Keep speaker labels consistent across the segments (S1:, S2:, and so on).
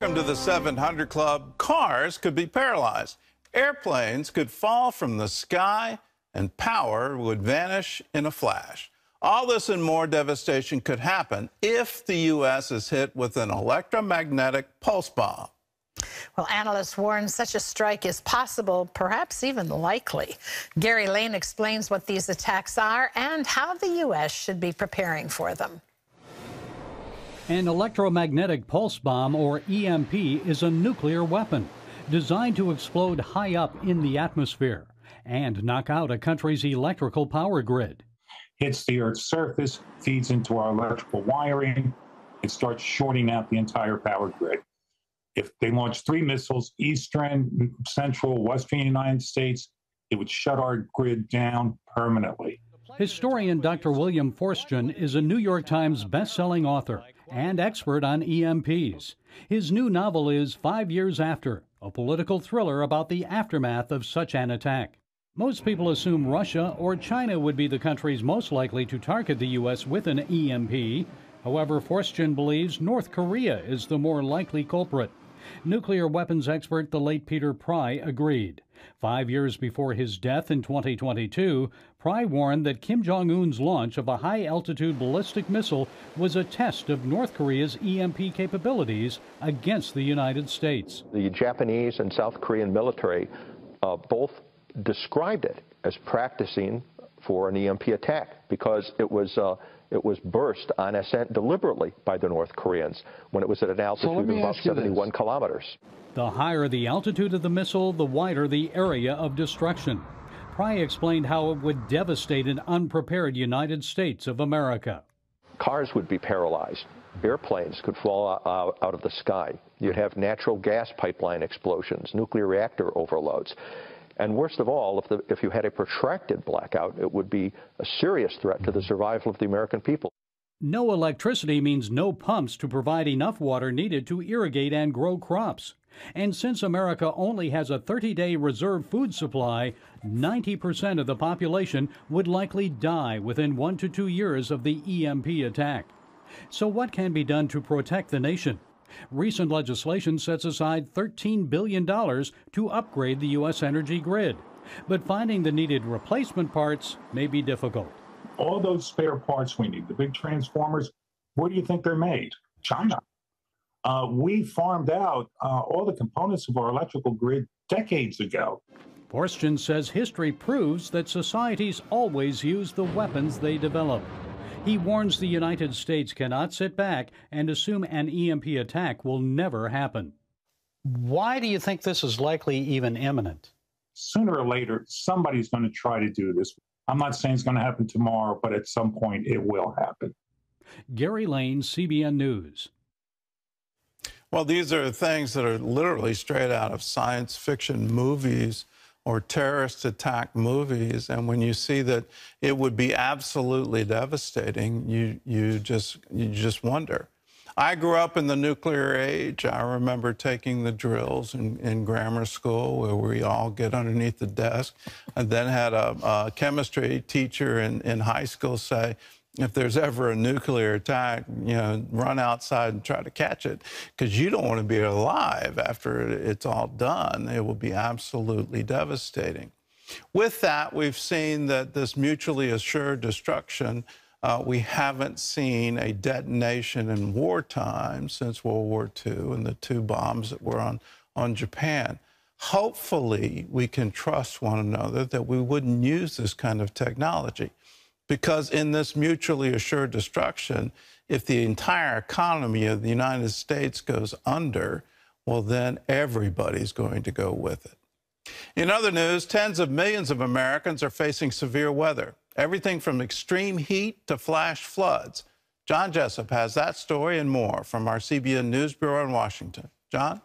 S1: Welcome to the 700 Club. Cars could be paralyzed. Airplanes could fall from the sky, and power would vanish in a flash. All this and more devastation could happen if the U.S. is hit with an electromagnetic pulse bomb.
S2: Well, analysts warn such a strike is possible, perhaps even likely. Gary Lane explains what these attacks are and how the U.S. should be preparing for them.
S3: An electromagnetic pulse bomb, or EMP, is a nuclear weapon designed to explode high up in the atmosphere and knock out a country's electrical power grid.
S4: Hits the Earth's surface, feeds into our electrical wiring, it starts shorting out the entire power grid. If they launch 3 missiles, eastern, central, western United States, it would shut our grid down permanently.
S3: Historian Dr. William Forstchen is a New York Times best-selling author and expert on EMPs. His new novel is 5 Years After, a political thriller about the aftermath of such an attack. Most people assume Russia or China would be the countries most likely to target the U.S. with an EMP. However, Forstchen believes North Korea is the more likely culprit. Nuclear weapons expert the late Peter Pry agreed. 5 years before his death in 2022, Pry warned that Kim Jong-un's launch of a high-altitude ballistic missile was a test of North Korea's EMP capabilities against the United States.
S5: The Japanese and South Korean military both described it as practicing for an EMP attack because it was burst on ascent deliberately by the North Koreans when it was at an altitude of about 71 kilometers.
S3: The higher the altitude of the missile, the wider the area of destruction. Pry explained how it would devastate an unprepared United States of America.
S5: Cars would be paralyzed. Airplanes could fall out of the sky. You'd have natural gas pipeline explosions, nuclear reactor overloads. And worst of all, if you had a protracted blackout, it would be a serious threat to the survival of the American people.
S3: No electricity means no pumps to provide enough water needed to irrigate and grow crops. And since America only has a 30-day reserve food supply, 90% of the population would likely die within 1 to 2 years of the EMP attack. So what can be done to protect the nation? Recent legislation sets aside $13 billion to upgrade the U.S. energy grid. But finding the needed replacement parts may be difficult.
S4: All those spare parts we need, the big transformers, where do you think they're made? China. We farmed out all the components of our electrical grid decades ago.
S3: Forstchen says history proves that societies always use the weapons they develop. He warns the United States cannot sit back and assume an EMP attack will never happen. Why do you think this is likely even imminent?
S4: Sooner or later, somebody's going to try to do this. I'm not saying it's going to happen tomorrow, but at some point it will happen.
S3: Gary Lane, CBN News.
S1: Well, these are things that are literally straight out of science fiction movies or terrorist attack movies, and when you see that it would be absolutely devastating, you just wonder. I grew up in the nuclear age. I remember taking the drills in grammar school where we all get underneath the desk, and then had a chemistry teacher in high school say, if there's ever a nuclear attack, run outside and try to catch it, because you don't want to be alive after it's all done. It will be absolutely devastating. With that, we've seen that this mutually assured destruction, we haven't seen a detonation in wartime since World War II and the 2 bombs that were on Japan. Hopefully, we can trust one another that we wouldn't use this kind of technology. Because in this mutually assured destruction, if the entire economy of the United States goes under, well, then everybody's going to go with it. In other news, tens of millions of Americans are facing severe weather, everything from extreme heat to flash floods. John Jessup has that story and more from our CBN News Bureau in Washington. John?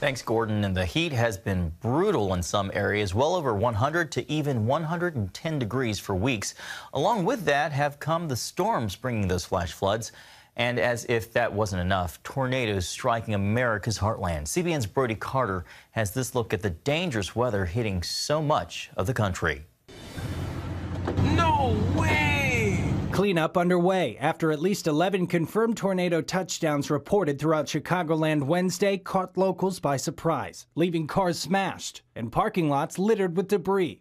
S6: Thanks, Gordon. And the heat has been brutal in some areas, well over 100 to even 110 degrees for weeks. Along with that have come the storms bringing those flash floods. And as if that wasn't enough, tornadoes striking America's heartland. CBN's Brody Carter has this look at the dangerous weather hitting so much of the country.
S7: No way! Cleanup underway after at least 11 confirmed tornado touchdowns reported throughout Chicagoland Wednesday caught locals by surprise, leaving cars smashed and parking lots littered with debris.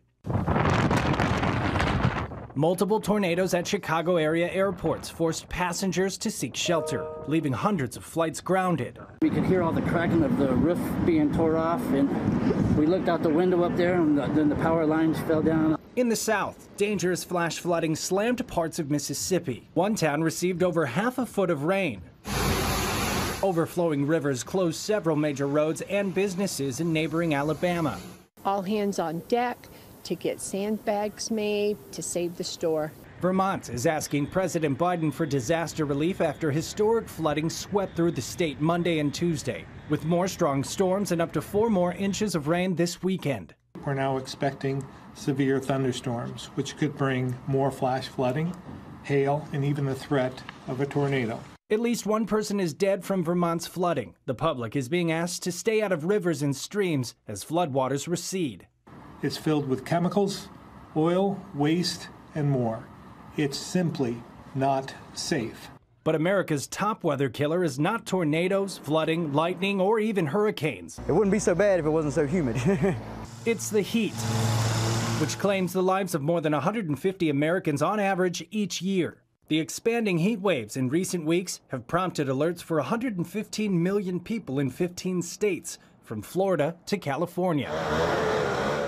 S7: Multiple tornadoes at Chicago area airports forced passengers to seek shelter, leaving hundreds of flights grounded.
S8: We could hear all the cracking of the roof being tore off, and we looked out the window up there, and then the power lines fell down.
S7: In the south, dangerous flash flooding slammed parts of Mississippi. One town received over half a foot of rain. Overflowing rivers closed several major roads and businesses in neighboring Alabama.
S9: All hands on deck to get sandbags made to save the store.
S7: Vermont is asking President Biden for disaster relief after historic flooding swept through the state Monday and Tuesday, with more strong storms and up to 4 more inches of rain this weekend.
S10: We're now expecting severe thunderstorms, which could bring more flash flooding, hail, and even the threat of a tornado.
S7: At least one person is dead from Vermont's flooding. The public is being asked to stay out of rivers and streams as floodwaters recede.
S10: It's filled with chemicals, oil, waste, and more. It's simply not safe.
S7: But America's top weather killer is not tornadoes, flooding, lightning, or even hurricanes.
S8: It wouldn't be so bad if it wasn't so humid.
S7: It's the heat, which claims the lives of more than 150 Americans on average each year. The expanding heat waves in recent weeks have prompted alerts for 115 million people in 15 states, from Florida to California.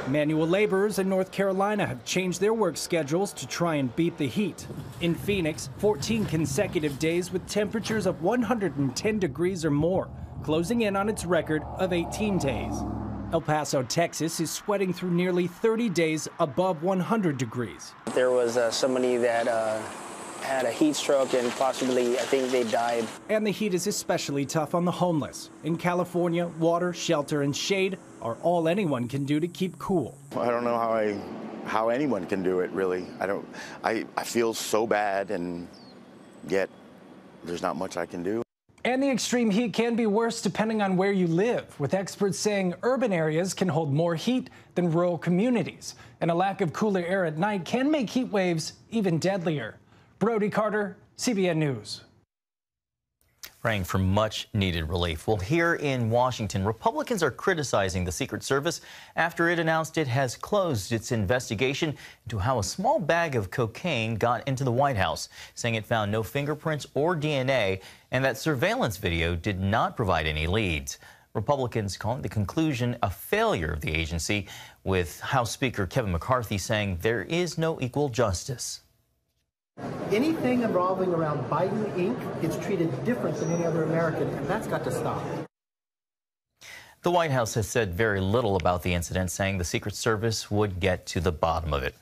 S7: Manual laborers in North Carolina have changed their work schedules to try and beat the heat. In Phoenix, 14 consecutive days with temperatures of 110 degrees or more, closing in on its record of 18 days. El Paso, Texas is sweating through nearly 30 days above 100 degrees.
S11: There was somebody that had a heat stroke and possibly, I think they died.
S7: And the heat is especially tough on the homeless. In California, water, shelter, and shade are all anyone can do to keep cool.
S12: I don't know how anyone can do it, really. I feel so bad, and yet there's not much I can do.
S7: And the extreme heat can be worse depending on where you live, with experts saying urban areas can hold more heat than rural communities. And a lack of cooler air at night can make heat waves even deadlier. Brody Carter, CBN News.
S6: Praying for much needed relief. Well, here in Washington, Republicans are criticizing the Secret Service after it announced it has closed its investigation into how a small bag of cocaine got into the White House, saying it found no fingerprints or DNA and that surveillance video did not provide any leads. Republicans calling the conclusion a failure of the agency, with House Speaker Kevin McCarthy saying there is no equal justice.
S13: Anything revolving around Biden Inc. gets treated different than any other American, and that's got to stop.
S6: The White House has said very little about the incident, saying the Secret Service would get to the bottom of it.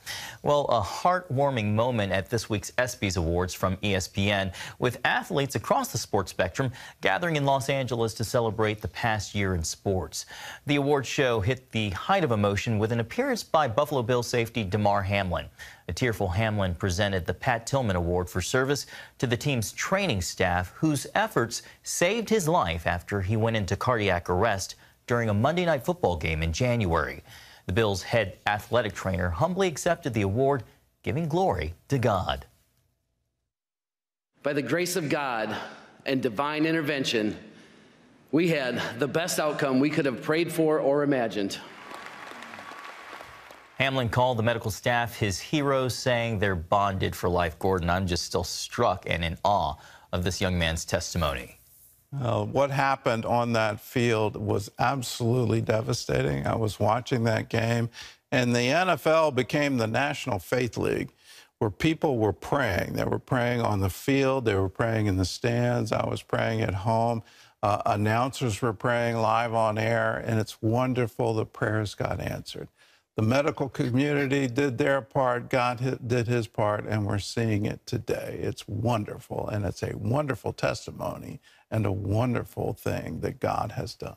S6: Well, a heartwarming moment at this week's ESPYs Awards from ESPN, with athletes across the sports spectrum gathering in Los Angeles to celebrate the past year in sports. The award show hit the height of emotion with an appearance by Buffalo Bills safety Damar Hamlin. A tearful Hamlin presented the Pat Tillman Award for service to the team's training staff, whose efforts saved his life after he went into cardiac arrest during a Monday Night Football game in January. The Bills' head athletic trainer humbly accepted the award, giving glory to God.
S14: By the grace of God and divine intervention, we had the best outcome we could have prayed for or imagined.
S6: Hamlin called the medical staff his heroes, saying they're bonded for life. Gordon, I'm just still struck and in awe of this young man's testimony.
S1: What happened on that field was absolutely devastating. I was watching that game, and the NFL became the National Faith League, where people were praying. They were praying on the field. They were praying in the stands. I was praying at home. Announcers were praying live on air, and it's wonderful the prayers got answered. The medical community did their part, God did his part, and we're seeing it today. It's wonderful, and it's a wonderful testimony and a wonderful thing that God has done.